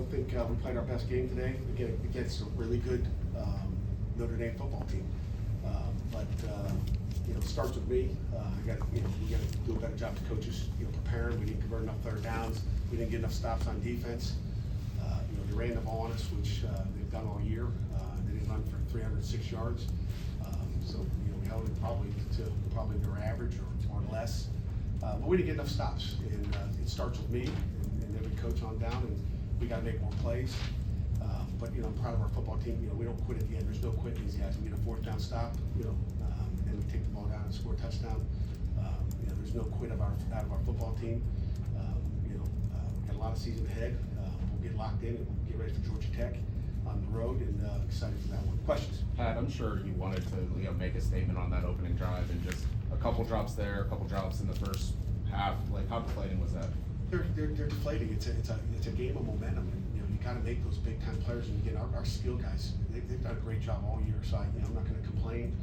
don't think we played our best game today against a really good Notre Dame football team. It starts with me. We got to do a better job as coaches, preparing. We didn't convert enough third downs. We didn't get enough stops on defense. They ran the ball on us, which they've done all year. They didn't run for 306 yards. We held it probably their average or less. But we didn't get enough stops. And it starts with me and every coach on down, and we got to make more plays. I'm proud of our football team. We don't quit at the end. There's no quit in these guys. We get a fourth down stop, and we take the ball down and score a touchdown. There's no quit out of our football team. We got a lot of season ahead. We'll get locked in and we'll get ready for Georgia Tech on the road, and excited for that one. Questions? Pat, I'm sure you wanted to make a statement on that opening drive, and just a couple drops there, a couple drops in the first half. Like, how deflating was that? They're deflating. It's a game of momentum, and you got to make those big time players. And again, our skill guys, they've done a great job all year. So I'm not going to complain.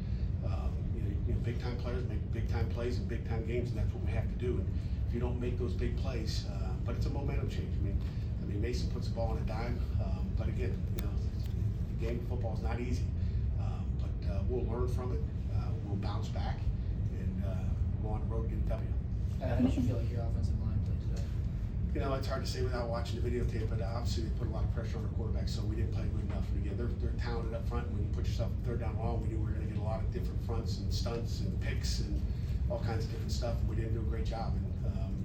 Big time players make big time plays in big time games, and that's what we have to do. And if you don't make those big plays, but it's a momentum change. I mean, Mason puts the ball on a dime, but again, the game of football is not easy. But we'll learn from it. We'll bounce back and go on the road and get a W. How did you feel like your offensive line played today? It's hard to say without watching the videotape, but obviously they put a lot of pressure on our quarterback, so we didn't play good enough. And again, they're talented up front. When you put yourself third down long, we knew we were going to get a lot of different fronts and stunts and picks and all kinds of different stuff. We didn't do a great job,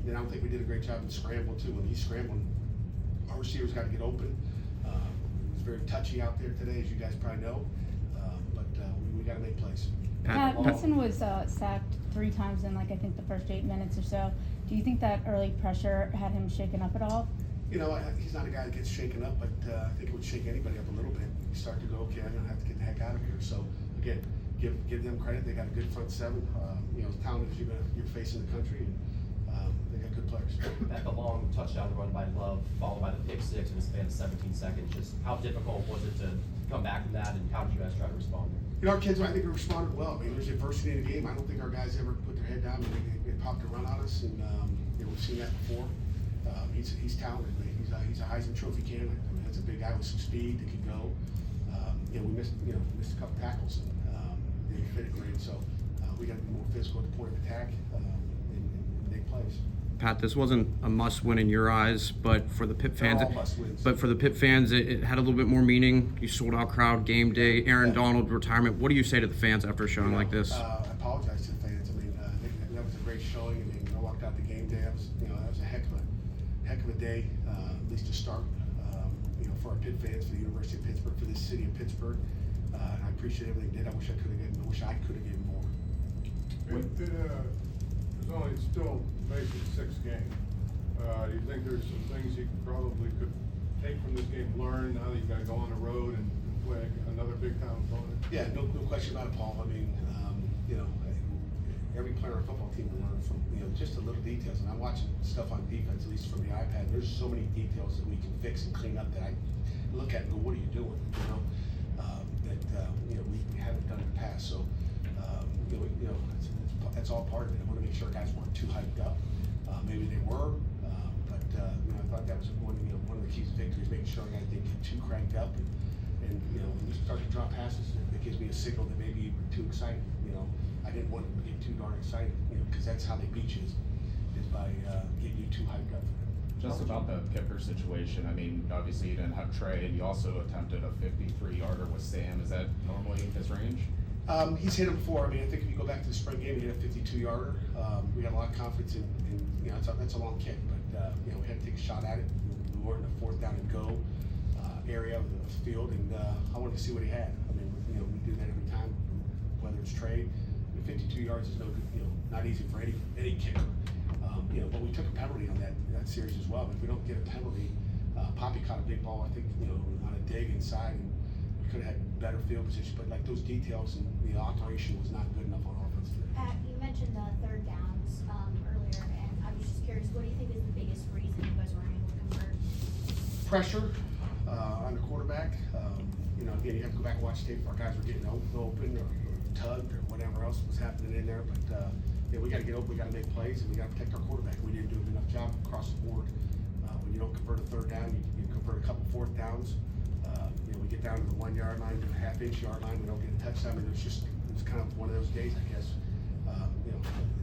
and I don't think we did a great job in scramble too. When he's scrambling, our receivers got to get open. It was very touchy out there today, as you guys probably know, but we got to make plays. Pat, Mason was sacked 3 times in I think the first 8 minutes or so. Do you think that early pressure had him shaken up at all? He's not a guy that gets shaken up, but I think it would shake anybody up a little bit. You start to go, okay, I'm gonna have to get the heck out of here. So again, give them credit. They got a good front seven. As talented as you're facing the country, and they got good players. At the long touchdown run by Love, followed by the pick six in a span of 17 seconds. Just how difficult was it to come back from that, and how did you guys try to respond? Our kids, I think, responded well. There's adversity in the game. I don't think our guys ever put their head down and they popped a run on us, and we've seen that before. He's talented. He's a Heisman Trophy candidate. That's a big guy with some speed that can go. We missed a couple tackles, and they fit it great. So we got to be more physical at the point of attack and big plays. Pat, this wasn't a must-win in your eyes, but for the Pitt fans, it had a little bit more meaning. You sold out crowd, game day, Aaron Donald retirement. What do you say to the fans after a showing like this? I apologize to the fans. I think that was a great showing. I walked out the game day. That was a heck of a day, at least to start. For our Pitt fans, for the University of Pittsburgh, for this city of Pittsburgh. I appreciate everything they did. I wish I could have given more. There's only still basically 6 games. Do you think there's some things you could take from this game, learn now that you've got to go on the road and play another big time opponent? Yeah, no question about it, Paul. Every player on our football team will learn from just the little details. And I'm watching stuff on defense, at least from the iPad. There's so many details that we can fix and clean up that I look at and go, "What are you doing?" We haven't done in the past. So that's all part of it. I want to make sure guys weren't too hyped up. Maybe they were, but I thought that was one of the keys to victory is making sure guys didn't get too cranked up. And when you start to drop passes, it gives me a signal that maybe you were too excited. I didn't want them to get too darn excited, because that's how they beat you is by getting you too hyped up. Just about the kicker situation. Obviously you didn't have Trey, and you also attempted a 53-yarder with Sam. Is that normally his range? He's hit him before. I think if you go back to the spring game, he hit a 52-yarder. We got a lot of confidence in that's a long kick, but we had to take a shot at it. We were in the fourth down and go area of the field, and I wanted to see what he had. We do that every time, whether it's Trey. 52 yards is no good, not easy for any kicker. But we took a penalty on that series as well. But if we don't get a penalty, Poppy caught a big ball, I think, on a dig inside, and we could have had better field position. But those details and the alteration was not good enough on offense today. Pat, you mentioned the third downs earlier, and I was just curious, what do you think is the biggest reason you guys weren't able to convert? Pressure on the quarterback. Again, you have to go back and watch tape. Our guys were getting open or tugged or whatever else was happening in there. But we got to get open. We got to make plays, and we got to protect our quarterback. We didn't do a good enough job across the board. When you don't convert a third down, you convert a couple fourth downs. You know, we get down to the 1 yard line, to the half-inch yard line, we don't get a touchdown, and it was kind of one of those days, I guess. You know,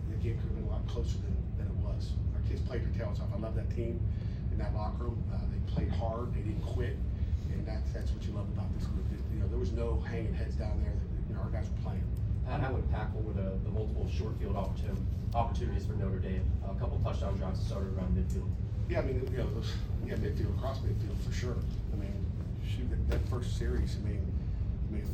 the game could have been a lot closer than it was. Our kids played their tails off. I love that team in that locker room. They played hard, they didn't quit, and that's what you love about this group. You know, there was no hanging heads down there. You know, our guys were playing. Pat, how impactful were the multiple short field opportunities for Notre Dame? A couple touchdown drives started around midfield. Yeah, I mean, you know, those, midfield, cross midfield for sure. I mean, shoot, that first series, I mean,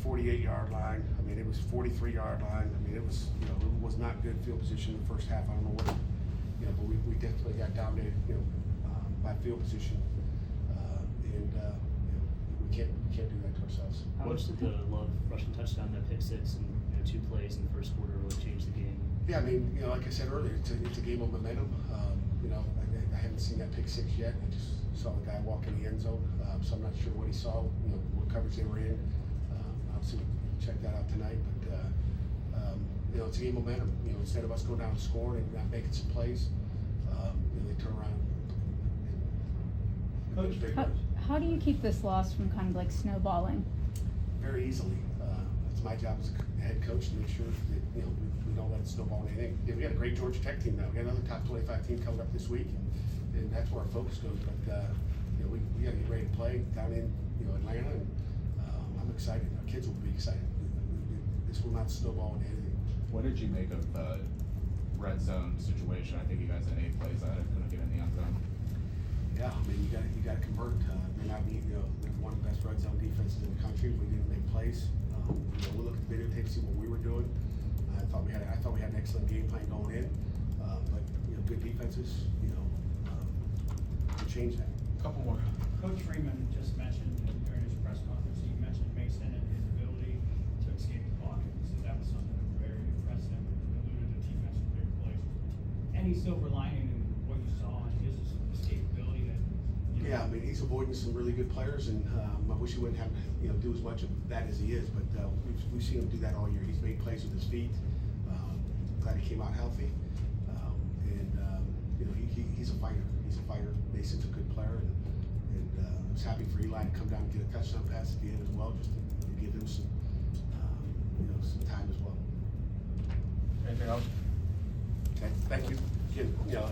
48-yard line. I mean, it was 43-yard line. I mean, it was, you know, it was not good field position in the first half. I don't know what, you know, but we definitely got dominated, you know, by field position, and you know, we can't do that to ourselves. How much did the Love rushing touchdown, that pick six, and 2 plays in the first quarter really change the game? Yeah, I mean, you know, like I said earlier, it's a game of momentum. You know, I haven't seen that pick six yet. I just saw the guy walk in the end zone, so I'm not sure what he saw, you know, what coverage they were in. Obviously, check that out tonight. But you know, it's a game of momentum. You know, instead of us going down and scoring and not making some plays, you know, they turn around. How do you keep this loss from kind of like snowballing? Very easily. It's my job as a head coach to make sure that, you know, we don't let it snowball anything. Yeah, we got a great Georgia Tech team now. We got another top 25 team coming up this week, and that's where our focus goes. But you know, we got to get ready to play down in, you know, Atlanta, and I'm excited. Our kids will be excited. This will not snowball into anything. What did you make of the red zone situation? I think you guys had 8 plays out of it, couldn't get in the end zone. Yeah, I mean, you got to convert. They're not, you know, they're one of the best red zone defenses in the country. We didn't make plays. You know, we'll look at the videotape, see what we were doing. I thought we had an excellent game plan going in, but you know, good defenses, you know, can change that. Couple more. Coach Freeman just mentioned during his press conference, he mentioned Mason and his ability to escape the block, and he said that was something that was very impressive, and alluded to defensive big plays. Any silver lining in what you saw and his escapability that, you know? Yeah, I mean, he's avoiding some really good players, and I wish he wouldn't have, you know, do as much of that as he is, but we've seen him do that all year. He's made plays with his feet. Glad he came out healthy, and you know, he's a fighter. He's a fighter. Mason's a good player, and I was happy for Eli to come down and get a touchdown pass at the end as well, just to give him some, you know, some time as well. Anything else? Okay, thank you. Again, you know,